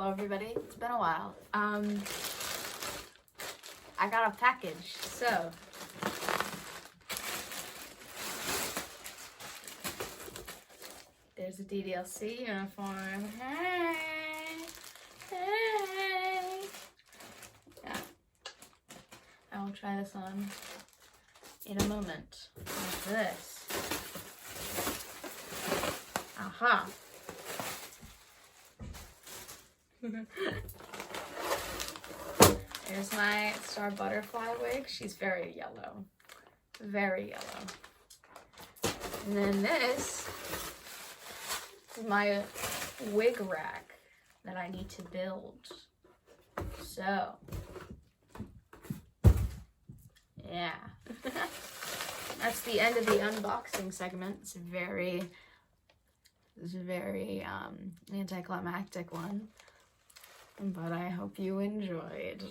Hello everybody, it's been a while. I got a package, so there's a DDLC uniform. Hey, hey. Yeah, I will try this on in a moment. Like this. Aha. Here's my star butterfly wig. She's very yellow. Very yellow. And then this is my wig rack that I need to build. So, yeah. That's the end of the unboxing segment. It's a very anticlimactic one. But I hope you enjoyed.